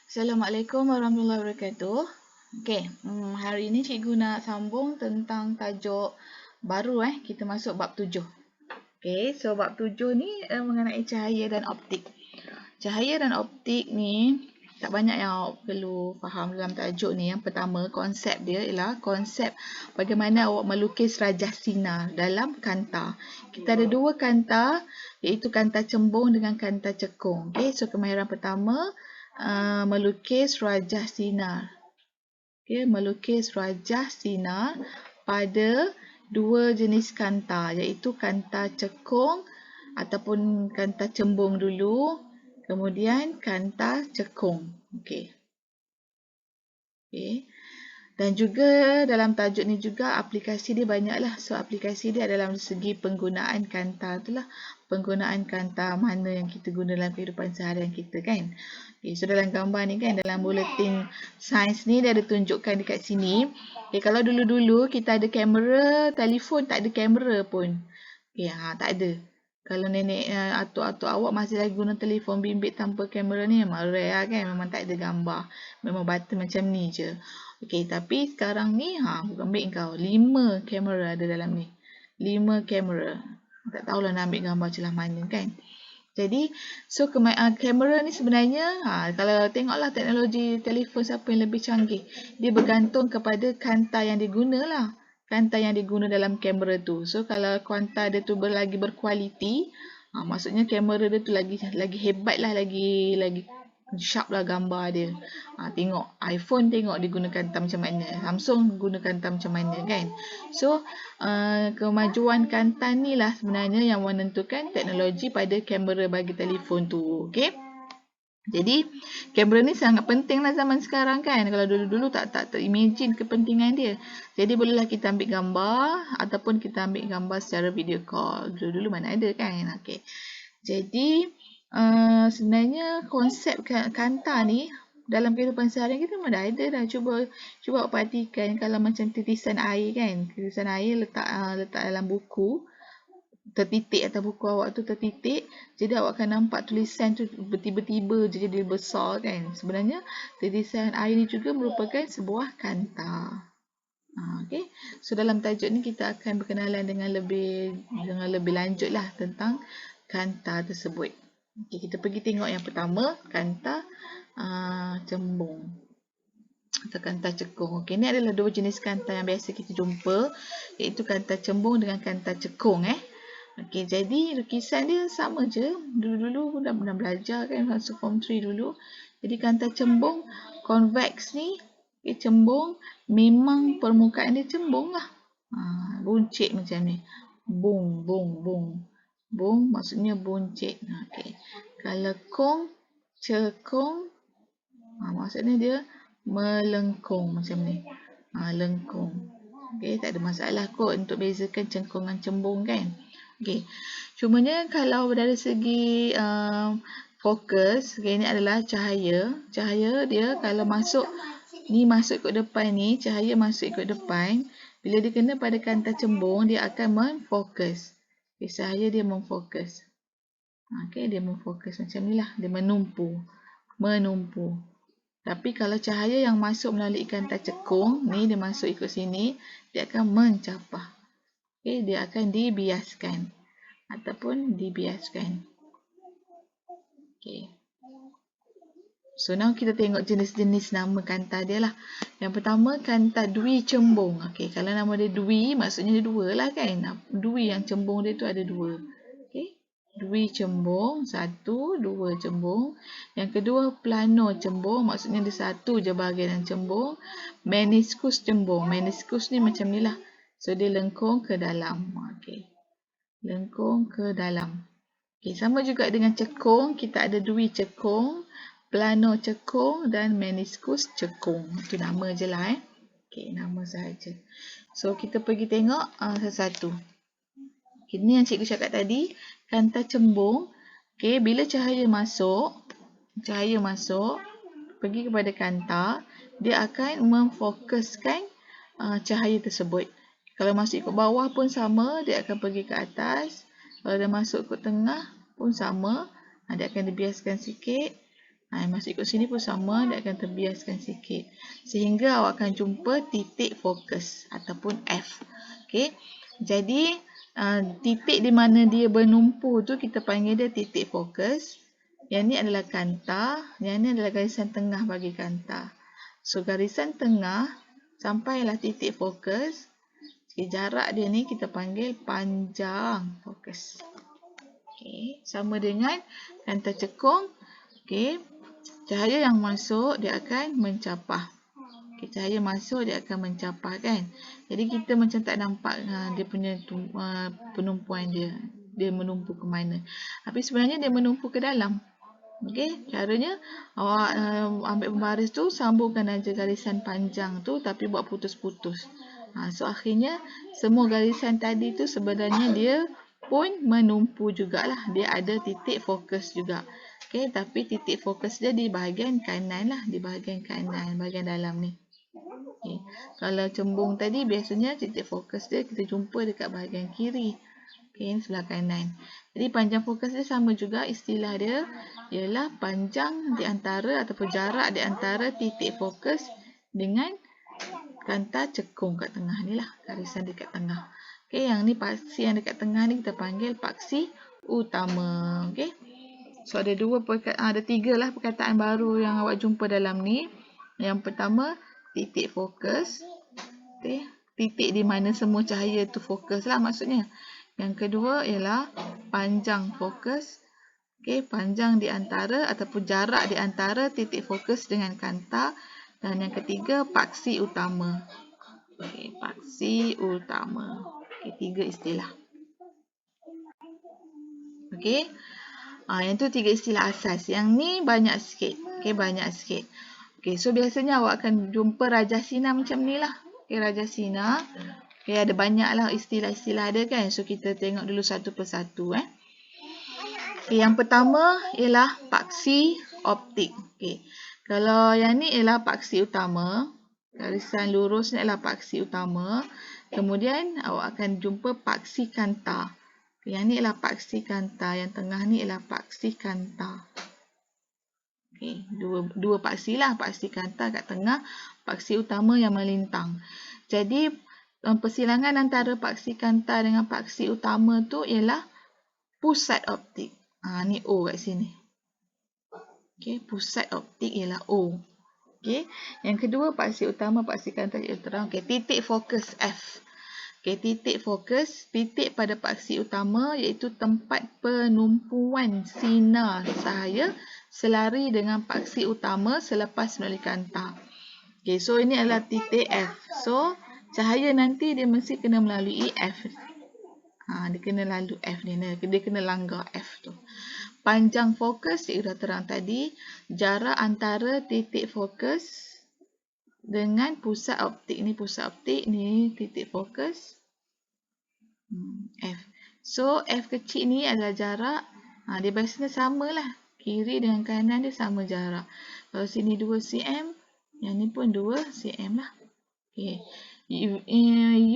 Assalamualaikum warahmatullahi wabarakatuh. Okey, hari ini cikgu nak sambung tentang tajuk baru kita masuk bab 7. Okey, so bab 7 ni mengenai cahaya dan optik. Cahaya dan optik ni tak banyak yang awak perlu faham dalam tajuk ni. Yang pertama, konsep dia ialah konsep bagaimana awak melukis rajah sinar dalam kanta. Kita ada dua kanta, iaitu kanta cembung dengan kanta cekung. Okey, so kemahiran pertama melukis rajah sinar. Okey, melukis rajah sinar pada dua jenis kanta, iaitu kanta cekung ataupun kanta cembung dulu, kemudian kanta cekung. Okey. Okey. Dan juga dalam tajuk ni juga aplikasi dia banyaklah. So aplikasi dia adalah dari segi penggunaan kanta itulah. Penggunaan kanta mana yang kita guna dalam kehidupan seharian kita kan. Okay, so dalam gambar ni kan, dalam buletin sains ni dia ada tunjukkan dekat sini. Okay, kalau dulu-dulu kita ada kamera, telefon tak ada kamera pun. Okay, tak ada. Kalau nenek atuk-atuk awak masih lagi guna telefon bimbit tanpa kamera ni memang rare kan. Memang tak ada gambar. Memang button macam ni je. Okey, tapi sekarang ni ambil kau 5 kamera ada dalam ni. 5 kamera. Tak tahulah nak ambil gambar celah mana kan. Jadi, so kamera ni sebenarnya kalau tengoklah teknologi telefon siapa yang lebih canggih, dia bergantung kepada kanta yang digunalah. Kanta yang diguna dalam kamera tu. So kalau kanta dia tu lagi berkualiti, maksudnya kamera dia tu lagi hebat lah, lagi sharp lah gambar dia. Tengok iPhone, tengok dia guna kanta macam mana, Samsung guna kanta macam mana kan. So kemajuan kanta ni lah sebenarnya yang menentukan teknologi pada kamera bagi telefon tu. Okey. Jadi kamera ni sangat penting lah zaman sekarang kan. Kalau dulu-dulu tak imagine kepentingan dia. Jadi bolehlah kita ambil gambar ataupun kita ambil gambar secara video call. Dulu-dulu mana ada kan. Okey. Jadi sebenarnya konsep kanta ni dalam kehidupan seharian kita memang dah ada dah. Cuba awak perhatikan kalau macam titisan air kan. Titisan air letak dalam buku. Tertitik atas buku awak tu tertitik, jadi awak akan nampak tulisan tu tiba-tiba je jadi besar kan. Sebenarnya titisan air ni juga merupakan sebuah kanta. Okey. So dalam tajuk ni kita akan berkenalan dengan lebih lanjut lah tentang kanta tersebut. Okey, kita pergi tengok yang pertama, kanta cembung atau kanta cekung. Okey, ni adalah dua jenis kanta yang biasa kita jumpa, iaitu kanta cembung dengan kanta cekung Okey, jadi lukisan dia sama je. Dulu-dulu dah pernah belajar kan masa form 3 dulu. Jadi kanta cembung, convex ni, cembung, memang permukaan dia cembung lah. Buncit macam ni. Bung, bung, bung. Bung maksudnya buncit. Okey. Kalau kong, cekung, maksudnya dia melengkung macam ni. Lengkung. Okey, tak ada masalah kot untuk bezakan cengkung dengan cembung kan. Okey. Cumanya kalau dari segi fokus, ini adalah cahaya. Cahaya dia kalau masuk ikut depan ni, cahaya masuk ikut depan. Bila dia kena pada kanta cembung, dia akan memfokus. Okay, cahaya dia memfokus. Okey, dia memfokus macam ni lah. Dia menumpu. Tapi kalau cahaya yang masuk melalui kanta cekung, ni dia masuk ikut sini, dia akan mencapah. Okay, dia akan dibiaskan ataupun dibiaskan. Okay. So now kita tengok jenis-jenis nama kanta dia lah. Yang pertama kanta dwi cembung. Okay, kalau nama dia dwi maksudnya dia dua lah kan. Dwi yang cembung dia tu ada dua. Okay. Dwi cembung, satu, dua cembung. Yang kedua plano cembung, maksudnya dia satu je bahagian yang cembung. Meniskus cembung. Meniskus ni macam ni lah. So dia lengkung ke dalam. Okey. Lengkung ke dalam. Okey, sama juga dengan cekung, kita ada dwi cekung, plano cekung dan meniskus cekung. Itu nama je lah Okey, nama sahaja. So kita pergi tengok satu-satu. Okay, ni yang cikgu cakap tadi, kanta cembung. Okey, bila cahaya masuk pergi kepada kanta, dia akan memfokuskan cahaya tersebut. Kalau masuk ikut bawah pun sama, dia akan pergi ke atas. Kalau dia masuk ikut tengah pun sama, dia akan dibiaskan sikit. Masuk ikut sini pun sama, dia akan terbiaskan sikit. Sehingga awak akan jumpa titik fokus ataupun F. Okey. Jadi, titik di mana dia bernumpuk tu kita panggil dia titik fokus. Yang ni adalah kanta, yang ni adalah garisan tengah bagi kanta. So, garisan tengah sampailah titik fokus. Jarak dia ni kita panggil panjang fokus. Okey, sama dengan kanta cekung. Okey. Cahaya yang masuk dia akan mencapah. Okay, cahaya masuk dia akan mencapah kan. Jadi kita macam tak nampak dia punya penumpuan dia. Dia menumpuk ke mana. Tapi sebenarnya dia menumpuk ke dalam. Okey, caranya awak ambil pembaris tu, sambungkan aja garisan panjang tu tapi buat putus-putus. So akhirnya semua garisan tadi tu sebenarnya dia pun menumpu jugalah. Dia ada titik fokus juga. Okey, tapi titik fokus dia di bahagian kanan lah, di bahagian kanan, bahagian dalam ni. Okay. Kalau cembung tadi biasanya titik fokus dia kita jumpa dekat bahagian kiri. Okey, sebelah kanan. Jadi panjang fokus dia sama juga, istilah dia ialah panjang di antara ataupun jarak di antara titik fokus dengan kanta cekung kat tengah ni lah, garisan dekat tengah. Okey, yang ni paksi yang dekat tengah ni kita panggil paksi utama. Okey. So ada tiga lah perkataan baru yang awak jumpa dalam ni. Yang pertama, titik fokus. Okay. Titik di mana semua cahaya tu fokus lah maksudnya. Yang kedua ialah panjang fokus. Okay. Panjang di antara ataupun jarak di antara titik fokus dengan kanta. Dan yang ketiga, paksi utama. Okay. Paksi utama. Okay. Tiga istilah. Okay. Yang tu tiga istilah asas. Yang ni banyak sikit. Okay, banyak sikit. Okay, so biasanya awak akan jumpa Rajasina macam ni lah. Okay, Rajasina. Okay, ada banyak lah istilah-istilah ada kan. So, kita tengok dulu satu persatu. Okay, yang pertama ialah paksi optik. Okay. Kalau yang ni ialah paksi utama. Garisan lurus ni adalah paksi utama. Kemudian awak akan jumpa paksi kanta. Yang ni ialah paksi kanta. Yang tengah ni ialah paksi kanta. Okay, dua paksi lah. Paksi kanta kat tengah. Paksi utama yang melintang. Jadi, persilangan antara paksi kanta dengan paksi utama tu ialah pusat optik. Ni O kat sini. Okay, pusat optik ialah O. Okay. Yang kedua, paksi utama, paksi kanta terang. Okay, titik fokus F. Okay, titik fokus, titik pada paksi utama iaitu tempat penumpuan sinar cahaya selari dengan paksi utama selepas melalui kanta. Okay, so ini adalah titik F. So, cahaya nanti dia mesti kena melalui F. Dia kena lalu F ni. Dia kena langgar F tu. Panjang fokus, cikgu dah terang tadi. Jarak antara titik fokus dengan pusat optik. Ni pusat optik, ni titik fokus. F. So, F kecil ni adalah jarak. Dia biasanya samalah. Kiri dengan kanan dia sama jarak. Kalau sini 2 cm, yang ni pun 2 cm lah. Okay.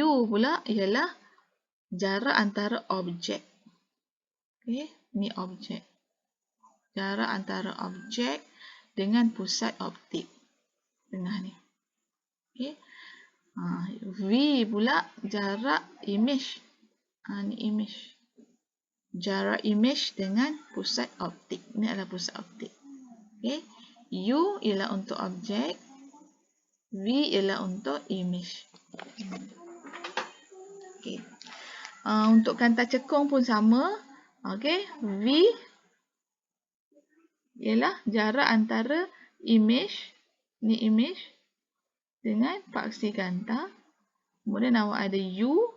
U pula ialah jarak antara objek. Okay. Ni objek. Jarak antara objek dengan pusat optik. Tengah ni. Okay. V pula jarak image. Ni image. Jarak image dengan pusat optik. Ini adalah pusat optik. Okay. U ialah untuk objek. V ialah untuk image. Okay. Untuk kanta cekung pun sama. Okay. V ialah jarak antara image. Ni image. Dengan paksi kanta. Kemudian awak ada U.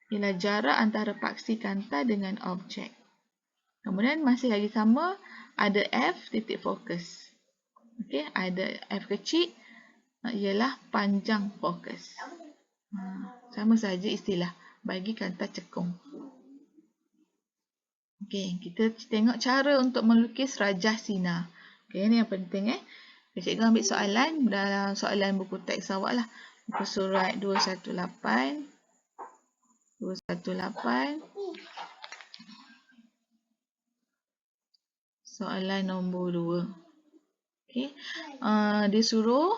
Ialah jarak antara paksi kanta dengan objek. Kemudian masih lagi sama. Ada F titik fokus. Okay. Ada F kecil. Ialah panjang fokus. Sama saja istilah. Bagi kanta cekung. Okay. Kita tengok cara untuk melukis Rajasina. Okay. Ini yang penting. Cikgu ambil soalan dalam soalan buku teks awak lah. Buku surat 218. 218. Soalan nombor 2. Okey. Dia suruh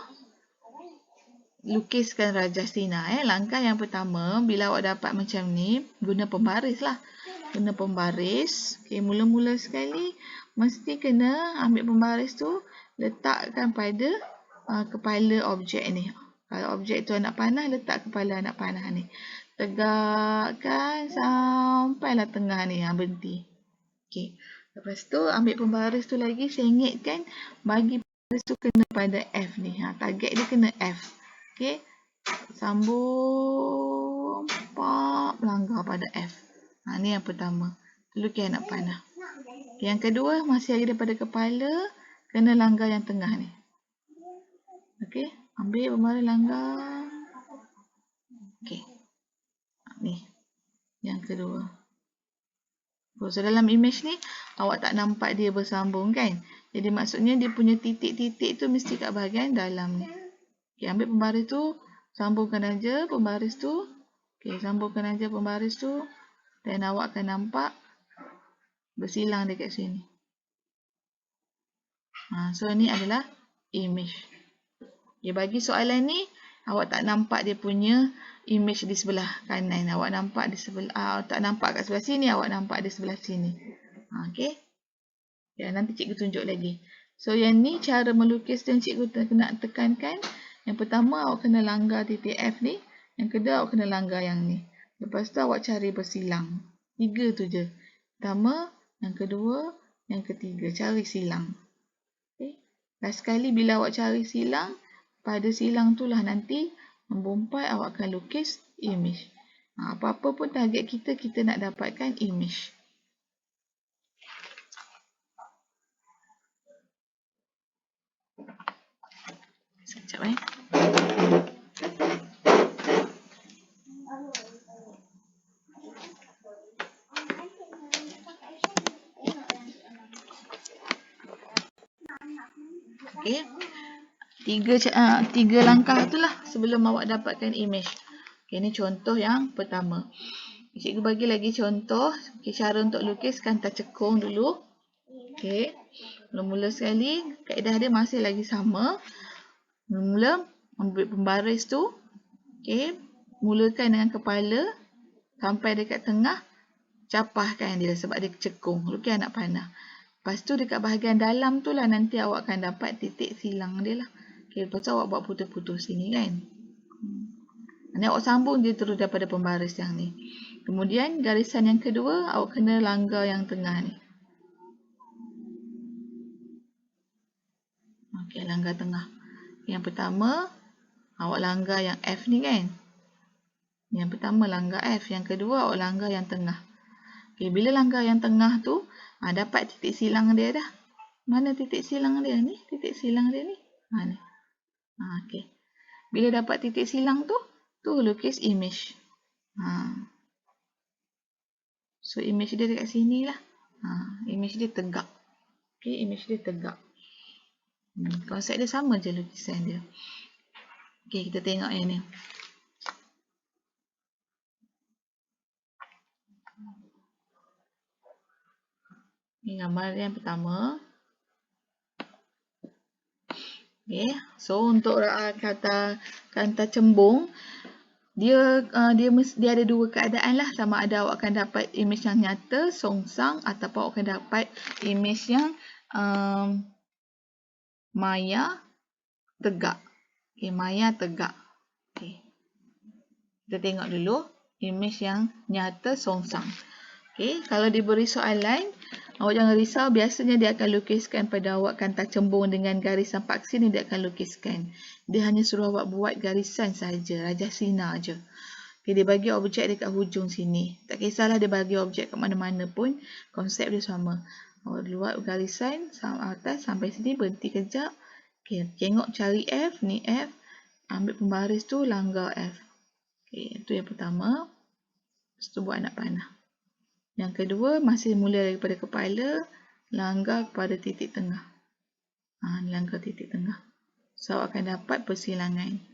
lukiskan Rajasthina. Langkah yang pertama, bila awak dapat macam ni, guna pembaris lah. Guna pembaris. Okey, mula-mula sekali, mesti kena ambil pembaris tu, letakkan pada kepala objek ni. Kalau objek tu anak panah, letak kepala anak panah ni. Tegakkan sampailah tengah ni, berhenti. Okey. Lepas tu ambil pembaris tu lagi, sengitkan, bagi pembaris tu kena pada F ni. Target dia kena F. Okey. Sambung, langgar pada F. Ni yang pertama. Lukis anak panah. Yang kedua, masih lagi daripada kepala, kena langgar yang tengah ni. Okey. Ambil pembaris, langgar. Okey. Ni. Yang kedua. So, dalam image ni, awak tak nampak dia bersambung kan? Jadi, maksudnya dia punya titik-titik tu mesti kat bahagian dalam ni. Okay, ambil pembaris tu, sambungkan aja pembaris tu. Okay, sambungkan aja pembaris tu. Dan awak akan nampak bersilang dekat sini. So, ni adalah image. Okay, bagi soalan ni, awak tak nampak dia punya image di sebelah kanan. Awak nampak di sebelah, tak nampak kat sebelah sini, awak nampak di sebelah sini. Okey. Ya, nanti cikgu tunjuk lagi. So, yang ni cara melukis yang cikgu kena tekankan. Yang pertama, awak kena langgar titik F ni. Yang kedua, awak kena langgar yang ni. Lepas tu, awak cari bersilang. 3 tu je. Pertama, yang kedua, yang ketiga. Cari silang. Okay. Last sekali, bila awak cari silang, pada silang tu lah nanti membompai awak akan lukis image. Apa-apa pun target kita, kita nak dapatkan image. Sekejap Okey. Tiga langkah itulah sebelum awak dapatkan image. Okey, ni contoh yang pertama. Cikgu bagi lagi contoh. Okay, cara untuk lukis kanta cekung dulu. Okey. Mula-mula sekali, kaedah dia masih lagi sama. Mula ambil pembaris tu. Okey. Mulakan dengan kepala sampai dekat tengah. Capahkan dia sebab dia cekung. Lukis anak panah. Lepas tu dekat bahagian dalam tu lah nanti awak akan dapat titik silang dia lah. Okay, lepas tu awak buat putus-putus sini kan. Ni awak sambung dia terus daripada pembaris yang ni. Kemudian garisan yang kedua awak kena langgar yang tengah ni. Okay, langgar tengah. Yang pertama awak langgar yang F ni kan. Yang pertama langgar F. Yang kedua awak langgar yang tengah. Okay, bila langgar yang tengah tu, dapat titik silang dia dah. Mana titik silang dia ni? Titik silang dia ni. Ni. Okay. Bila dapat titik silang tu lukis image. So, image dia dekat sini lah. Image dia tegak. Okay, image dia tegak. Konsep dia sama je lukisan dia. Okay, kita tengok yang ni. Ini gambar yang pertama. Okay. So, untuk kanta cembung, dia ada dua keadaan lah. Sama ada awak akan dapat image yang nyata, songsang, ataupun awak akan dapat image yang maya, tegak. Okay, maya, tegak. Okay. Kita tengok dulu image yang nyata, songsang. Okay, kalau diberi soalan, awak jangan risau. Biasanya dia akan lukiskan pada awak kanta cembung dengan garisan paksi ni dia akan lukiskan. Dia hanya suruh awak buat garisan saja, Rajasthina je. Okay, dia bagi objek dekat hujung sini. Tak kisahlah dia bagi objek kat mana-mana pun, konsep dia sama. Awak buat garisan atas sampai sini, berhenti kejap. Okay, tengok cari F, ni F. Ambil pembaris tu, langgar F. Okay, itu yang pertama. Lepas tu buat anak panah. Yang kedua, masih mula daripada kepala, langgar kepada titik tengah. Langgar titik tengah. So, awak akan dapat persilangan.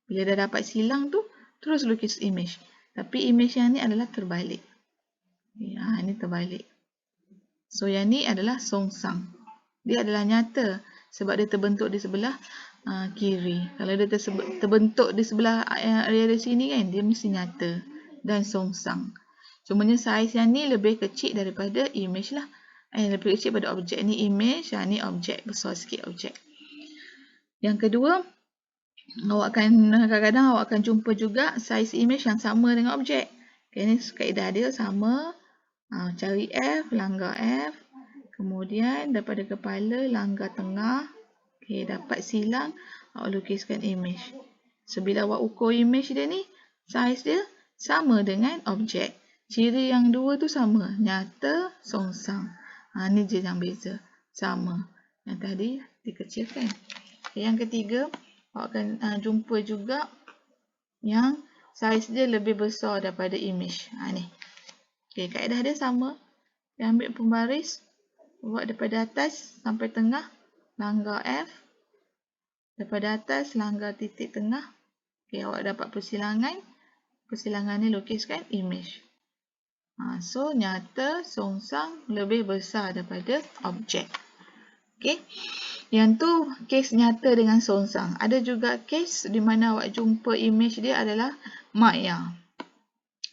Bila dah dapat silang tu, terus lukis image. Tapi image yang ni adalah terbalik. Ini terbalik. So, yang ni adalah songsang. Dia adalah nyata. sebab dia terbentuk di sebelah kiri. Kalau dia terbentuk di sebelah area sini kan, dia mesti nyata dan songsang. Cumanya saiz yang ni lebih kecil daripada image lah. Lebih kecil pada objek ni image, ni objek, besar sikit objek. Yang kedua, kadang-kadang awak akan jumpa juga saiz image yang sama dengan objek. Okay, ni kaedah dia sama. Cari F, langgar F. Kemudian daripada kepala, langgar tengah. Okay, dapat silang, awak lukiskan image. So, bila awak ukur image dia ni, saiz dia sama dengan objek. Ciri yang dua tu sama, nyata, songsang. Ni je yang beza, sama. Yang tadi dikecilkan. Okay, yang ketiga, awak akan jumpa juga yang saiz dia lebih besar daripada image. Ni. Okay, kaedah dia sama. Dia ambil pembaris, buat daripada atas sampai tengah, langgar F. Daripada atas, langgar titik tengah. Okay, awak dapat persilangan. Persilangan ni lukiskan image. So, nyata, songsang lebih besar daripada objek. Okay. Yang tu kes nyata dengan songsang. Ada juga kes di mana awak jumpa image dia adalah maya.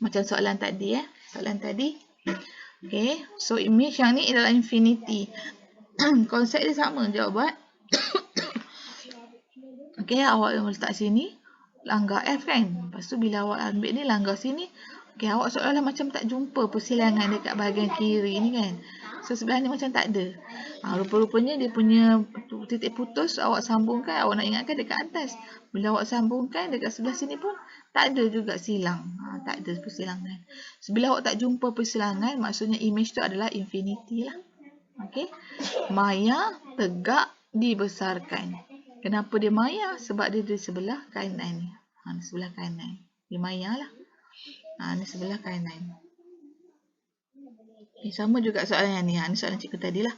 Macam soalan tadi. Soalan tadi. Okay. So, image yang ni adalah infinity. Konsep dia sama. Dia buat. Okay, awak yang letak sini. Langgar F kan. Lepas tu bila awak ambil ni langgar sini. Okay, awak seolah-olah macam tak jumpa persilangan dekat bahagian kiri ni kan. So, sebelah ni macam tak ada. Rupa-rupanya dia punya titik putus awak sambungkan. Awak nak ingatkan dekat atas. Bila awak sambungkan dekat sebelah sini pun tak ada juga silang. Tak ada persilangan. So, bila awak tak jumpa persilangan, maksudnya image tu adalah infinity lah. Okay. Maya tegak dibesarkan. Kenapa dia maya? Sebab dia di sebelah kanan. Di sebelah kanan. Dia maya lah. Ni sebelah kanan. Sama juga soalan yang ni. Ni soalan cikgu tadi lah.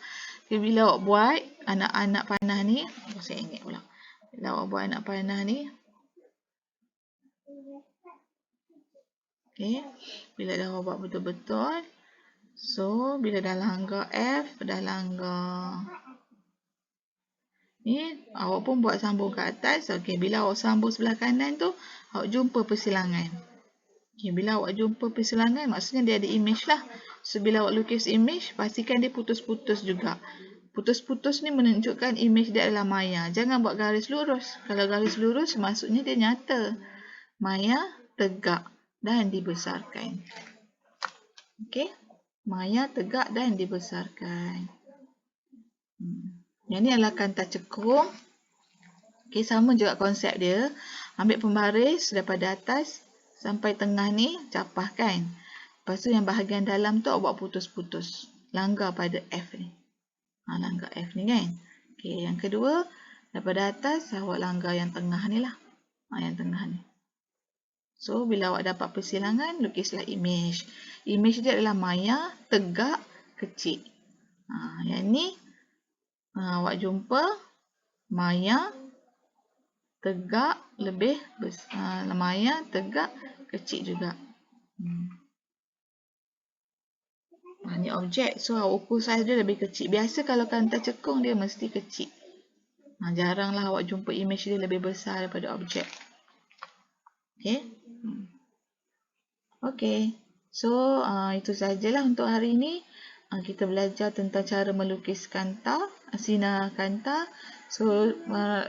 Bila awak buat anak-anak panah ni. Saya ingat pula. Bila awak buat anak panah ni. Okay. Bila dah awak buat betul-betul. So, bila dah langgar F. Dah langgar. Ni. Awak pun buat sambung ke atas. Okay. Bila awak sambung sebelah kanan tu. Awak jumpa persilangan. Okay, bila awak jumpa persilangan, maksudnya dia ada image lah. So, bila awak lukis image, pastikan dia putus-putus juga. Putus-putus ni menunjukkan image dia adalah maya. Jangan buat garis lurus. Kalau garis lurus, maksudnya dia nyata. Maya tegak dan dibesarkan. Okay. Maya tegak dan dibesarkan. Yang ni adalah kanta cekung. Okay, sama juga konsep dia. Ambil pembaris daripada atas. Sampai tengah ni, capahkan. Lepas tu yang bahagian dalam tu awak putus-putus. Langgar pada F ni. Langgar F ni kan. Okay, yang kedua, daripada atas, awak langgar yang tengah ni lah. Yang tengah ni. So, bila awak dapat persilangan, lukislah image. Image dia adalah maya, tegak, kecil. Yang ni, awak jumpa maya, tegak, lebih besar. Maya, tegak, kecil juga. Ni objek. So, awak ukur saiz dia lebih kecil. Biasa kalau kanta cekung, dia mesti kecil. Jaranglah awak jumpa image dia lebih besar daripada objek. Okay. Okay. So, itu sajalah untuk hari ini. Kita belajar tentang cara melukis kanta, sinar kanta. So,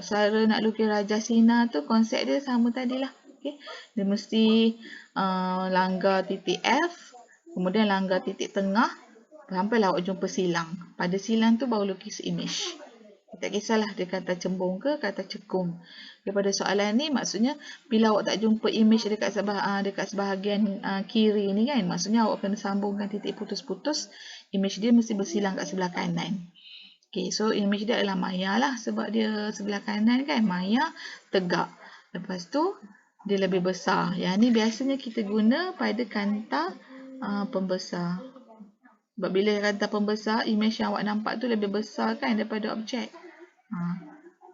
cara nak lukis Raja Sinar tu konsep dia sama tadilah. Okay. Dia mesti langgar titik F, kemudian langgar titik tengah, sampailah awak jumpa silang. Pada silang tu baru lukis image. Tak kisahlah dia kata cembung ke kata cekung. Daripada soalan ni maksudnya bila awak tak jumpa image dekat sebahagian kiri ni kan, maksudnya awak kena sambungkan titik putus-putus, image dia mesti bersilang kat sebelah kanan. Okay, so image dia adalah maya lah sebab dia sebelah kanan kan, maya tegak. Lepas tu dia lebih besar. Yang ni biasanya kita guna pada kanta pembesar. Sebab bila kanta pembesar, image yang awak nampak tu lebih besar kan daripada objek.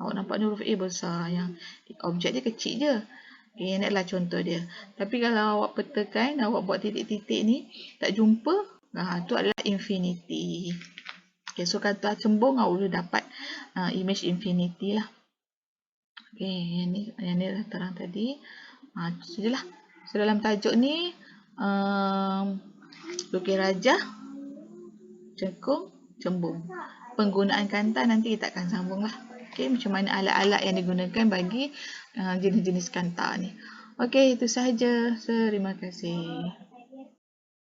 Awak nampak ni huruf A besar, yang objek dia kecil je. Okay, ini adalah contoh dia. Tapi kalau awak petakan, awak buat titik-titik ni, tak jumpa, tu adalah infinity. Okay, so kata cembung boleh dapat image infinity lah. Okay, yang ni dah terang tadi. Itu je lah. So dalam tajuk ni lukis rajah, cekung, cembung. Penggunaan kanta nanti kita akan sambung lah. Okay, macam mana alat-alat yang digunakan bagi jenis-jenis kanta ni. Okay, itu sahaja. Terima kasih.